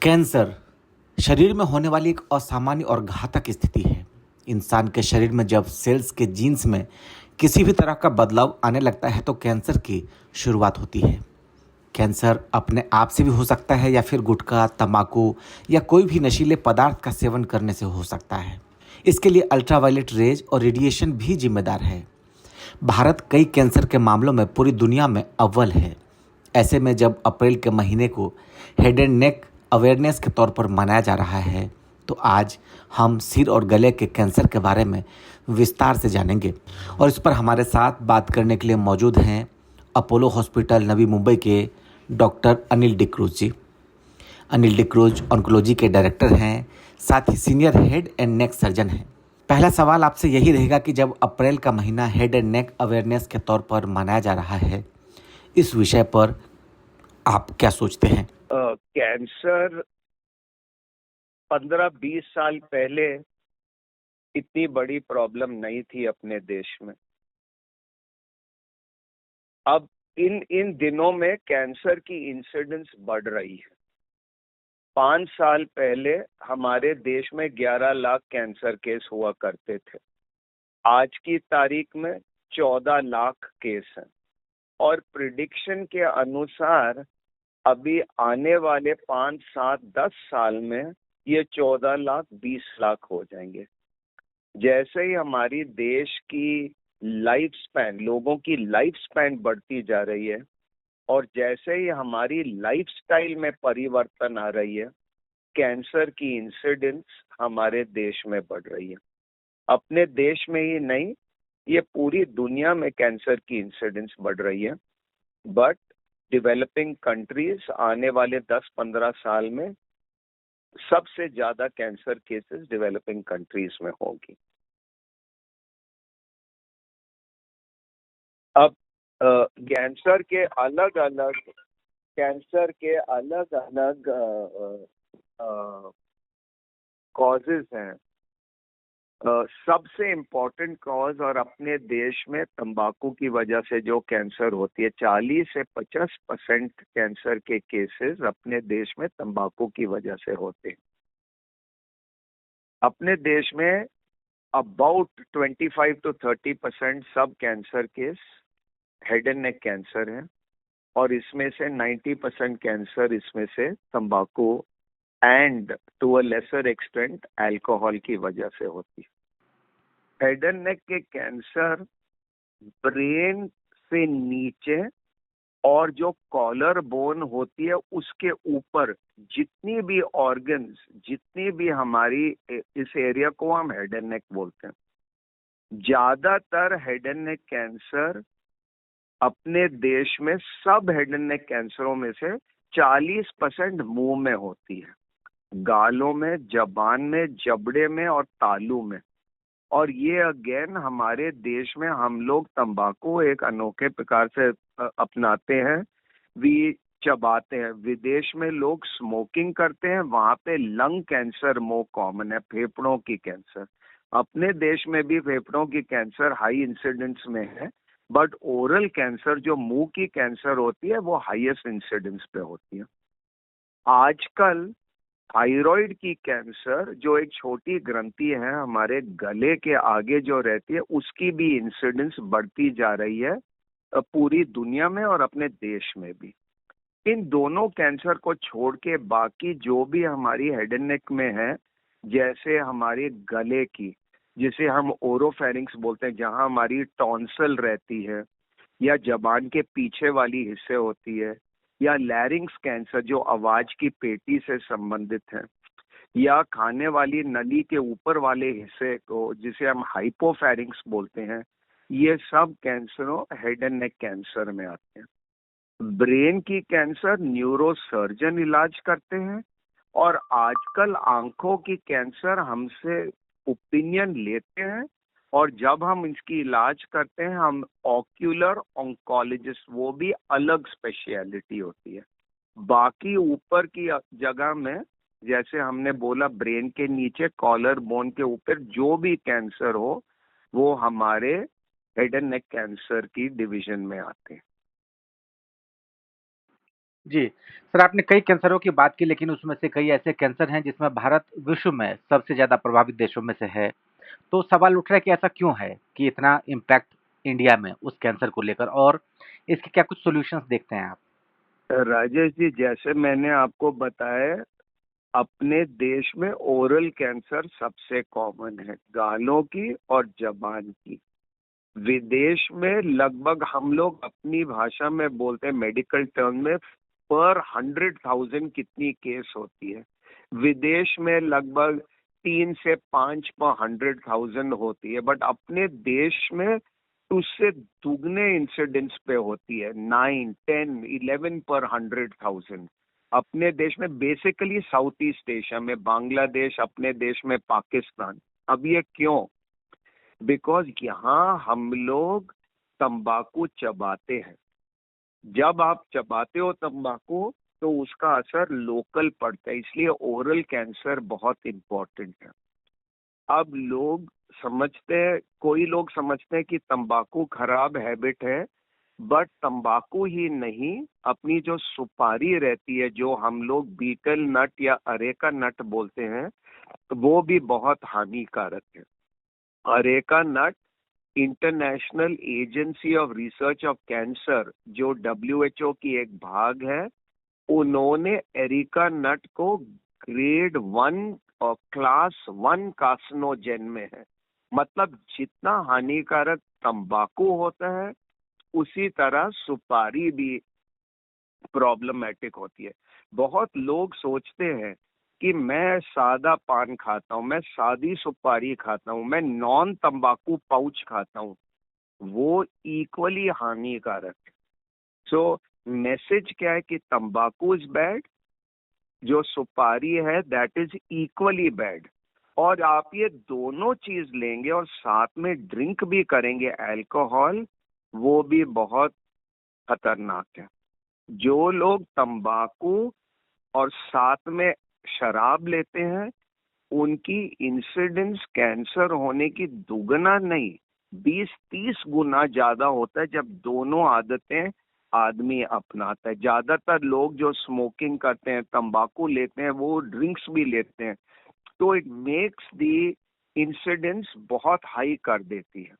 Cancer शरीर में होने वाली एक असामान्य और घातक स्थिति है। इंसान के शरीर में जब सेल्स के जीन्स में किसी भी तरह का बदलाव आने लगता है तो कैंसर की शुरुआत होती है। कैंसर अपने आप से भी हो सकता है या फिर गुटखा, तंबाकू या कोई भी नशीले पदार्थ का सेवन करने से हो सकता है। इसके लिए अल्ट्रावायलेट रेज और रेडिएशन भी जिम्मेदार है। भारत कई कैंसर के मामलों में पूरी दुनिया में अव्वल है। ऐसे में जब अप्रैल के महीने को हेड एंड नेक अवेयरनेस के तौर पर मनाया जा रहा है, तो आज हम सिर और गले के कैंसर के बारे में विस्तार से जानेंगे। और इस पर हमारे साथ बात करने के लिए मौजूद हैं अपोलो हॉस्पिटल नवी मुंबई के डॉक्टर अनिल डिक्रूज जी। अनिल डिक्रूज ऑन्कोलॉजी के डायरेक्टर हैं, साथ ही senior head and neck surgeon हैं। पहला सवाल आपसे यही रहेगा कि जब अप्रैल का महीना हेड एंड नेक अवेयरनेस के तौर पर मनाया जा रहा है, इस विषय पर आप क्या सोचते हैं? कैंसर 15-20 साल पहले इतनी बड़ी प्रॉब्लम नहीं थी अपने देश में। अब इन दिनों में कैंसर की इंसिडेंस बढ़ रही है। 5 साल पहले हमारे देश में 11 लाख कैंसर केस हुआ करते थे। आज की तारीख में 14 लाख केस हैं और प्रिडिक्शन के अनुसार अभी आने वाले 5, 7, 10 साल में ये 14 लाख 20 लाख हो जाएंगे। जैसे ही हमारी देश की लाइफ स्पैन, लोगों की लाइफ स्पैन बढ़ती जा रही है और जैसे ही हमारी लाइफस्टाइल में परिवर्तन आ रही है, कैंसर की इंसिडेंस हमारे देश में बढ़ रही है। अपने देश में ही नहीं, ये पूरी दुनिया में कैंसर की इंसिडेंस बढ़ रही है। बट डेवलपिंग कंट्रीज आने वाले 10-15 साल में सबसे ज्यादा कैंसर केसेस डेवलपिंग कंट्रीज में होगी। अब कैंसर के अलग अलग कॉजेज हैं। सबसे इम्पोर्टेंट कॉज और अपने देश में तंबाकू की वजह से जो कैंसर होती है, 40 से 50% कैंसर के केसेस अपने देश में तंबाकू की वजह से होते हैं। अपने देश में अबाउट 25 to 30% सब cancer case head and neck cancer है और इसमें से 90% कैंसर इसमें से तंबाकू and to a lesser extent alcohol की वजह से होती है। हेड एंड नेक के कैंसर ब्रेन से नीचे और जो कॉलर बोन होती है उसके ऊपर जितनी भी ऑर्गन्स, जितनी भी हमारी, इस एरिया को हम हेड एंड नेक बोलते हैं। ज्यादातर हेड एंड नेक कैंसर अपने देश में सब हेड एंड नेक कैंसरों में से 40% मुंह में होती है, गालों में, जबान में, जबड़े में और तालू में। और ये अगेन हमारे देश में हम लोग तंबाकू एक अनोखे प्रकार से अपनाते हैं, भी चबाते हैं। विदेश में लोग स्मोकिंग करते हैं, वहां पे लंग कैंसर मोर कॉमन है, फेफड़ों की कैंसर। अपने देश में भी फेफड़ों की कैंसर हाई इंसिडेंस में है, बट ओरल कैंसर जो मुंह की कैंसर होती है वो हाईएस्ट इंसिडेंस पे होती है। आजकल थायराइड की कैंसर जो एक छोटी ग्रंथि है हमारे गले के आगे जो रहती है, उसकी भी इंसिडेंस बढ़ती जा रही है पूरी दुनिया में और अपने देश में भी। इन दोनों कैंसर को छोड़ के बाकी जो भी हमारी हेड एंड नेक में है, जैसे हमारे गले की, जिसे हम ओरोफेरिंक्स बोलते हैं, जहां हमारी टॉन्सिल रहती है, या जबान के पीछे वाली हिस्से होती है, या लैरिंक्स कैंसर जो आवाज की पेटी से संबंधित है, या खाने वाली नली के ऊपर वाले हिस्से को जिसे हम हाइपोफेरिंक्स बोलते हैं, ये सब कैंसरों हेड एंड नेक कैंसर में आते हैं। ब्रेन की कैंसर न्यूरोसर्जन इलाज करते हैं और आजकल आंखों की कैंसर हमसे ओपिनियन लेते हैं और जब हम इसकी इलाज करते हैं हम ऑक्यूलर ऑन्कोलॉजिस्ट, वो भी अलग स्पेशलिटी होती है। बाकी ऊपर की जगह में, जैसे हमने बोला ब्रेन के नीचे कॉलर बोन के ऊपर जो भी कैंसर हो, वो हमारे हेड एंड नेक कैंसर की डिवीजन में आते हैं। जी। सर, आपने कई कैंसरों की बात की, लेकिन उसमें से कई ऐसे कैंसर हैं जिसमें भारत विश्व में सबसे ज़्यादा प्रभावित देशों में से है। तो सवाल उठ रहा है कि ऐसा क्यों है कि इतना इम्पैक्ट इंडिया में उस कैंसर को लेकर, और इसके क्या कुछ सॉल्यूशंस देखते हैं आप? राजेश जी, जैसे मैंने आपको बताया, अपने देश में ओरल कैंसर सबसे कॉमन है, गालों की और जबान की। विदेश में लगभग हम लोग अपनी भाषा में बोलते हैं, मेडिकल टर्म में, पर 100,000 कितनी केस होती है। विदेश में लगभग 3 से 5 पर 100,000 होती है, बट अपने देश में उससे दुगने इंसिडेंस पे होती है, 9, 10, 11 पर 100,000। अपने देश में बेसिकली साउथ ईस्ट एशिया में बांग्लादेश, अपने देश में पाकिस्तान। अब ये क्यों? बिकॉज यहाँ हम लोग तंबाकू चबाते हैं। जब आप चबाते हो तंबाकू, तो उसका असर लोकल पड़ता है, इसलिए ओरल कैंसर बहुत इम्पोर्टेंट है। अब लोग समझते हैं, कोई लोग समझते हैं कि तंबाकू खराब हैबिट है, बट तंबाकू ही नहीं, अपनी जो सुपारी रहती है, जो हम लोग बीटल नट या अरेका नट बोलते हैं, वो भी बहुत हानिकारक है। Areca nut, international agency of research of cancer, जो WHO की एक भाग है, उन्होंने एरिका नट को ग्रेड 1 और क्लास 1 कार्सिनोजेन में है। मतलब जितना हानिकारक तंबाकू होता है, उसी तरह सुपारी भी प्रॉब्लमेटिक होती है। बहुत लोग सोचते हैं कि मैं सादा पान खाता हूँ, मैं सादी सुपारी खाता हूँ, मैं नॉन तंबाकू पाउच खाता हूँ, वो इक्वली हानिकारक है। सो मैसेज क्या है कि तंबाकू इज बैड, जो सुपारी है दैट इज इक्वली बैड। और आप ये दोनों चीज लेंगे और साथ में ड्रिंक भी करेंगे अल्कोहल, वो भी बहुत खतरनाक है। जो लोग तंबाकू और साथ में शराब लेते हैं, उनकी इंसिडेंस कैंसर होने की दुगना नहीं, 20-30 गुना ज्यादा होता है जब दोनों आदतें आदमी अपनाता है। ज्यादातर लोग जो स्मोकिंग करते हैं, तंबाकू लेते हैं, वो ड्रिंक्स भी लेते हैं, तो इट मेक्स दी इंसिडेंस बहुत हाई कर देती है।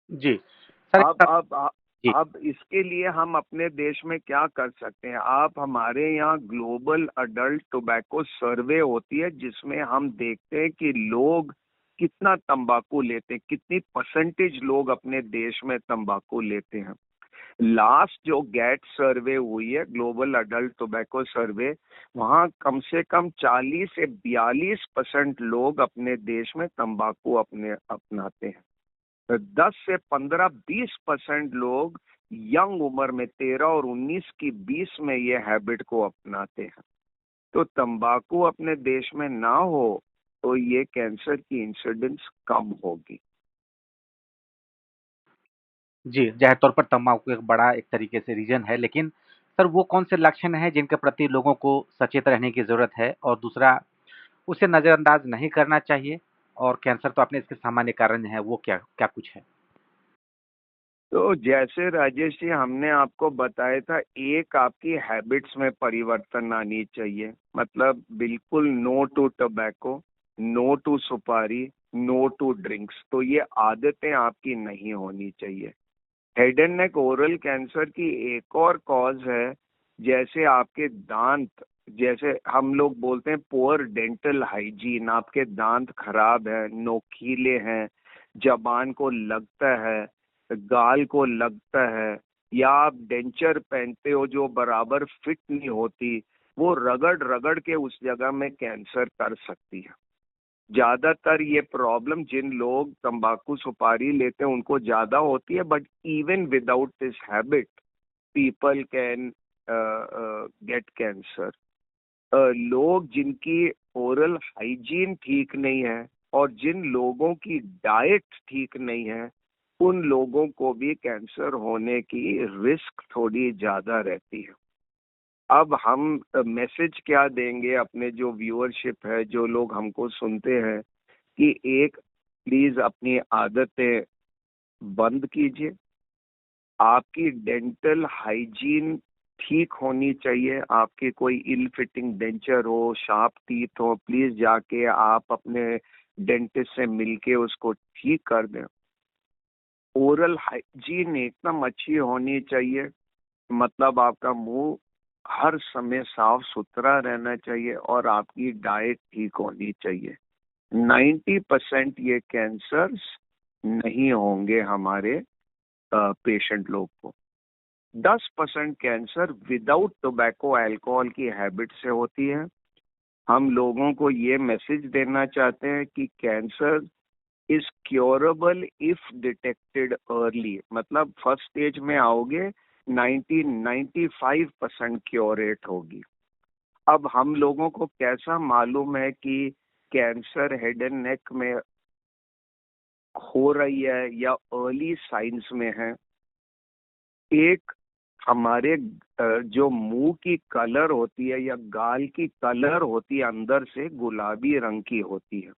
जी। सर, अब अब जी। अब इसके लिए हम अपने देश में क्या कर सकते हैं? आप, हमारे यहाँ ग्लोबल अडल्ट टोबैको सर्वे होती है, जिसमें हम देखते हैं कि लोग कितना तंबाकू लेते हैं, कितनी परसेंटेज लोग अपने देश में तंबाकू लेते हैं। लास्ट जो गैट सर्वे हुई है, ग्लोबल अडल्ट टोबैको सर्वे, वहाँ कम से कम 40 से 42% लोग अपने देश में तंबाकू अपने अपनाते हैं। 10 से 15-20% लोग यंग उम्र में, 13 और 19 की 20 में, ये हैबिट को अपनाते हैं। तो तंबाकू अपने देश में ना हो, तो ये कैंसर की इंसिडेंस कम होगी। जी, ज़ाहिर तौर पर तम्बाकू एक बड़ा एक तरीके से रीज़न है, लेकिन सर वो कौन से लक्षण हैं जिनके प्रति लोगों को सचेत रहने की ज़रूरत है? और दूसरा, उसे नज़रअंदाज नहीं करना चाहिए, और कैंसर तो आपने इसके सामान्य कारण हैं, वो क्या क्या कुछ है? तो जैसे राजेश जी, हमने आपको बताया था, एक आपकी हैबिट्स में परिवर्तन आनी चाहिए। मतलब बिल्कुल no to tobacco, no to supari, no to drinks. तो ये आदतें आपकी नहीं होनी चाहिए। Head and neck oral cancer की एक और कॉज है, जैसे आपके दांत, जैसे हम लोग बोलते हैं पुअर डेंटल हाइजीन, आपके दांत खराब है, नोकीले हैं, जबान को लगता है, गाल को लगता है, या आप डेंचर पहनते हो जो बराबर फिट नहीं होती, वो रगड़ रगड़ के उस जगह में कैंसर कर सकती है। ज्यादातर ये प्रॉब्लम जिन लोग तंबाकू सुपारी लेते हैं उनको ज्यादा होती है, but even without this habit people can get cancer. लोग जिनकी ओरल हाइजीन ठीक नहीं है और जिन लोगों की डाइट ठीक नहीं है, उन लोगों को भी कैंसर होने की रिस्क थोड़ी ज्यादा रहती है। अब हम मैसेज क्या देंगे अपने जो व्यूअरशिप है, जो लोग हमको सुनते हैं, कि एक, प्लीज अपनी आदतें बंद कीजिए। आपकी डेंटल हाइजीन ठीक होनी चाहिए। आपके कोई इल फिटिंग डेंचर हो, शार्प टीथ हो, प्लीज जाके आप अपने डेंटिस्ट से मिलके उसको ठीक कर दें। ओरल हाइजीन एकदम अच्छी होनी चाहिए, मतलब आपका मुंह हर समय साफ सुथरा रहना चाहिए और आपकी डाइट ठीक होनी चाहिए। 90% ये कैंसर्स नहीं होंगे हमारे पेशेंट लोग को। 10% कैंसर विदाउट टोबैको अल्कोहल की हैबिट से होती है। हम लोगों को ये मैसेज देना चाहते हैं कि cancer is curable if detected early, मतलब फर्स्ट स्टेज में आओगे 95% क्योर रेट होगी। अब हम लोगों को कैसा मालूम है कि कैंसर हेड एंड नेक में हो रही है या अर्ली साइंस में है? एक हमारे जो मुंह की कलर होती है या गाल की कलर होती है अंदर से गुलाबी रंग की होती है।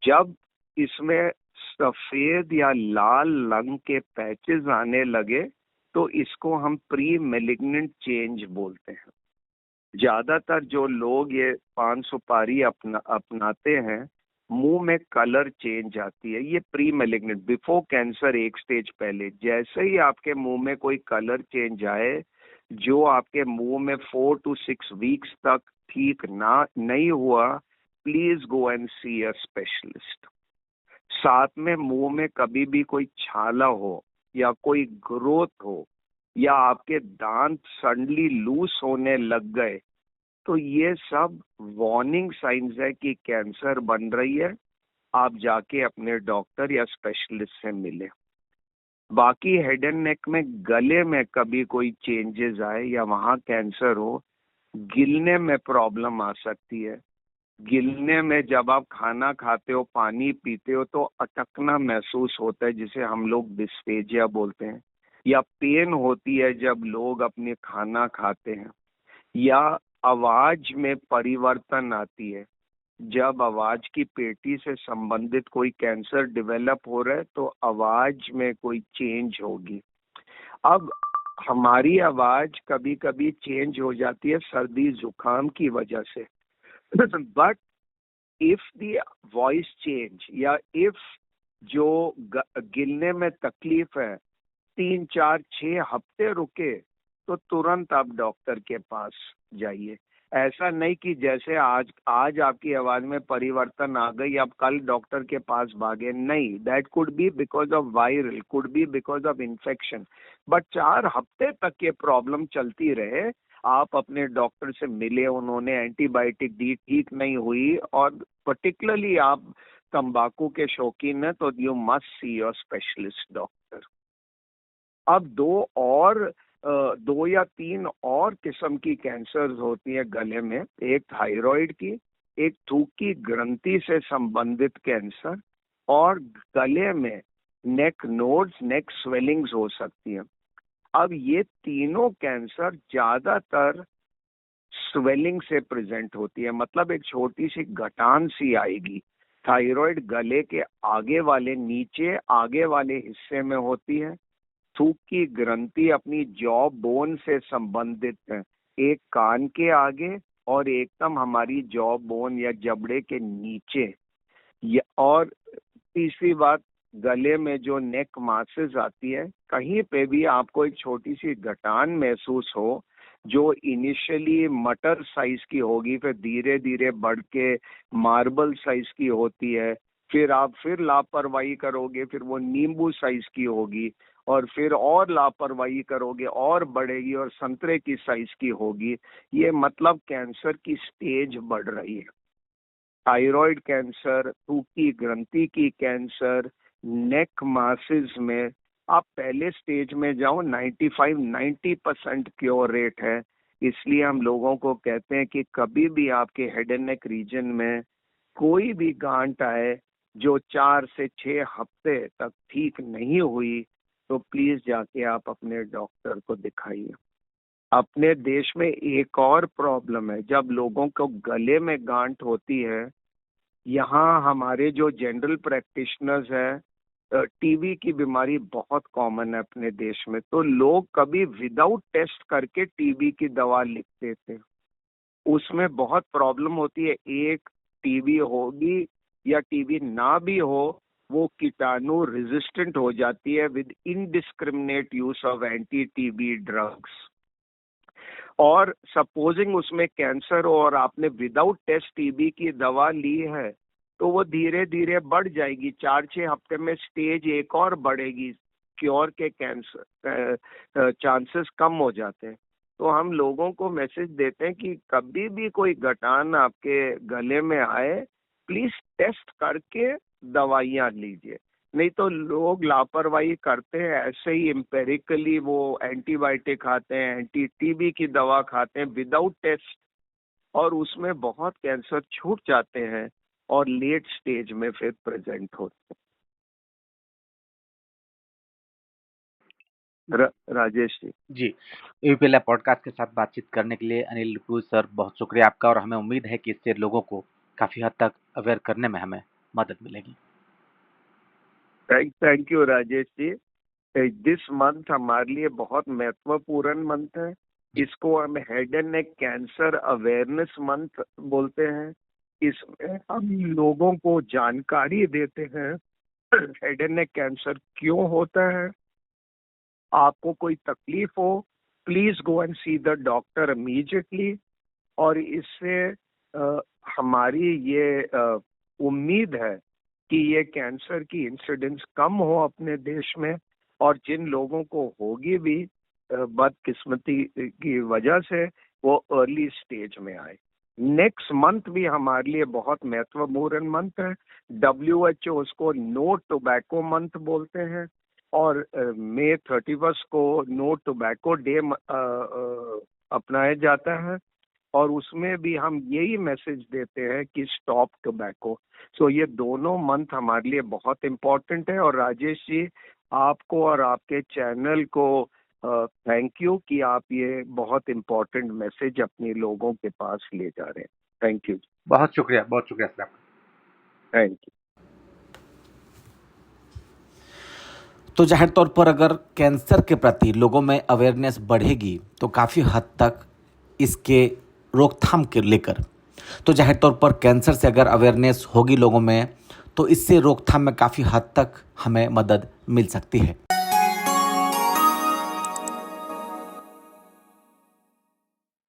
जब इसमें सफेद या लाल रंग के पैचेस आने लगे तो इसको हम प्री मेलिग्नेंट चेंज बोलते हैं। ज्यादातर जो लोग ये पान सुपारी अपनाते हैं, मुंह में कलर चेंज आती है, ये प्री मेलिग्नेंट, बिफोर कैंसर एक स्टेज पहले। जैसे ही आपके मुंह में कोई कलर चेंज आए जो आपके मुंह में 4 to 6 वीक्स तक ठीक नहीं हुआ, please go and see a specialist. साथ में मुंह में कभी भी कोई छाला हो या कोई ग्रोथ हो या आपके दांत सडनली लूज होने लग गए, तो ये सब वार्निंग साइंस है कि कैंसर बन रही है। आप जाके अपने डॉक्टर या स्पेशलिस्ट से मिले। बाकी हेड एंड नेक में गले में कभी कोई चेंजेस आए या वहां कैंसर हो, गिलने में प्रॉब्लम आ सकती है। गिलने में जब आप खाना खाते हो, पानी पीते हो तो अटकना महसूस होता है, जिसे हम लोग डिस्फेजिया बोलते हैं। या पेन होती है जब लोग अपने खाना खाते हैं। या आवाज में परिवर्तन आती है। जब आवाज की पेटी से संबंधित कोई कैंसर डेवलप हो रहा है तो आवाज में कोई चेंज होगी। अब हमारी आवाज कभी कभी चेंज हो जाती है सर्दी जुकाम की वजह से। But if the voice change या इफ जो गिलने में तकलीफ है 3 4 6 हफ्ते रुके तो तुरंत आप डॉक्टर के पास जाइए। ऐसा नहीं कि जैसे आज आपकी आवाज में परिवर्तन आ गई आप कल डॉक्टर के पास भागे, नहीं। That could be because of viral, could be because of infection, but 4 हफ्ते तक ये प्रॉब्लम चलती रहे, आप अपने डॉक्टर से मिले, उन्होंने एंटीबायोटिक दी, ठीक नहीं हुई, और पर्टिकुलरली आप तंबाकू के शौकीन हैं तो you must see your specialist doctor. अब 2 या 3 और किस्म की कैंसर होती है गले में। एक थायराइड की, एक थूक की ग्रंथि से संबंधित कैंसर, और गले में नेक नोड्स, नेक स्वेलिंग्स हो सकती हैं। अब ये तीनों कैंसर ज्यादातर स्वेलिंग से प्रेजेंट होती है, मतलब एक छोटी सी गठान सी आएगी। थायराइड गले के नीचे आगे वाले हिस्से में होती है। थूक की ग्रंथि अपनी जॉ बोन से संबंधित है, एक कान के आगे और एकदम हमारी जॉ बोन या जबड़े के नीचे। और तीसरी बात, गले में जो नेक मासेस आती है, कहीं पे भी आपको एक छोटी सी गठान महसूस हो जो इनिशियली मटर साइज की होगी, फिर धीरे धीरे बढ़ के मार्बल साइज की होती है, फिर आप फिर लापरवाही करोगे, फिर वो नींबू साइज की होगी, और फिर और लापरवाही करोगे और बढ़ेगी और संतरे की साइज की होगी। ये मतलब कैंसर की स्टेज बढ़ रही है। थायराइड कैंसर, थूक की ग्रंथि की कैंसर, नेक मासेस में आप पहले स्टेज में जाओ, 95-90% क्योर रेट है। इसलिए हम लोगों को कहते हैं कि कभी भी आपके हेड एंड नेक रीजन में कोई भी गांठ आए जो 4 से 6 हफ्ते तक ठीक नहीं हुई, तो प्लीज जाके आप अपने डॉक्टर को दिखाइए। अपने देश में एक और प्रॉब्लम है, जब लोगों को गले में गांठ होती है, यहाँ हमारे जो जनरल प्रैक्टिशनर्स हैं टीबी की बीमारी बहुत कॉमन है अपने देश में, तो लोग कभी विदाउट टेस्ट करके टीबी की दवा लिखते थे। उसमें बहुत प्रॉब्लम होती है। एक, टीबी होगी या टीबी ना भी हो, वो कीटाणु रेजिस्टेंट हो जाती है with indiscriminate use of anti TB drugs. और सपोजिंग उसमें कैंसर हो और आपने विदाउट टेस्ट टीबी की दवा ली है, तो वो धीरे धीरे बढ़ जाएगी। 4-6 हफ्ते में स्टेज एक और बढ़ेगी, क्योर के कैंसर चांसेस कम हो जाते हैं। तो हम लोगों को मैसेज देते हैं कि कभी भी कोई गठान आपके गले में आए, प्लीज टेस्ट करके दवाइयाँ लीजिए। नहीं तो लोग लापरवाही करते हैं, ऐसे ही एम्पेरिकली वो एंटीबायोटिक खाते हैं, एंटी टीबी की दवा खाते हैं विदाउट टेस्ट, और उसमें बहुत कैंसर छूट जाते हैं और लेट स्टेज में फिर प्रेजेंट होते हैं। राजेश जी। जी, यूपीएलए पॉडकास्ट के साथ बातचीत करने के लिए अनिल लुपुई सर बहुत शुक्रिया आपका, और हमें उम्मीद है कि इससे लोगों को काफ़ी हद तक अवेयर करने में हमें मदद मिलेगी। Thank you Rajesh ji. This month हमारे लिए बहुत महत्वपूर्ण मंथ है। इसको हम head and neck cancer awareness month बोलते हैं। इसमें हम लोगों को जानकारी देते हैं हेड एंड नेक कैंसर क्यों होता है। आपको कोई तकलीफ हो, please go and see the doctor immediately. और इससे हमारी ये उम्मीद है कि ये कैंसर की इंसिडेंस कम हो अपने देश में, और जिन लोगों को होगी भी बदकिस्मती की वजह से, वो अर्ली स्टेज में आए। नेक्स्ट मंथ भी हमारे लिए बहुत महत्वपूर्ण मंथ है। WHO उसको नो टोबैको मंथ बोलते हैं, और मई 31 को नो टोबैको डे अपनाया जाता है, और उसमें भी हम यही मैसेज देते हैं कि स्टॉप टोबैको। सो ये दोनों मंथ हमारे लिए बहुत इम्पोर्टेंट है। और राजेश जी, आपको और आपके चैनल को थैंक यू कि आप ये बहुत इम्पोर्टेंट मैसेज अपने लोगों के पास ले जा रहे हैं। Thank you. बहुत शुक्रिया सर आपका। Thank you. तो जाहिर तौर पर अगर कैंसर के प्रति लोगों में अवेयरनेस बढ़ेगी तो काफ़ी हद तक इसके रोकथाम के लेकर, तो जाहिर तौर पर कैंसर से अगर अवेयरनेस होगी लोगों में, तो इससे रोकथाम में काफ़ी हद तक हमें मदद मिल सकती है।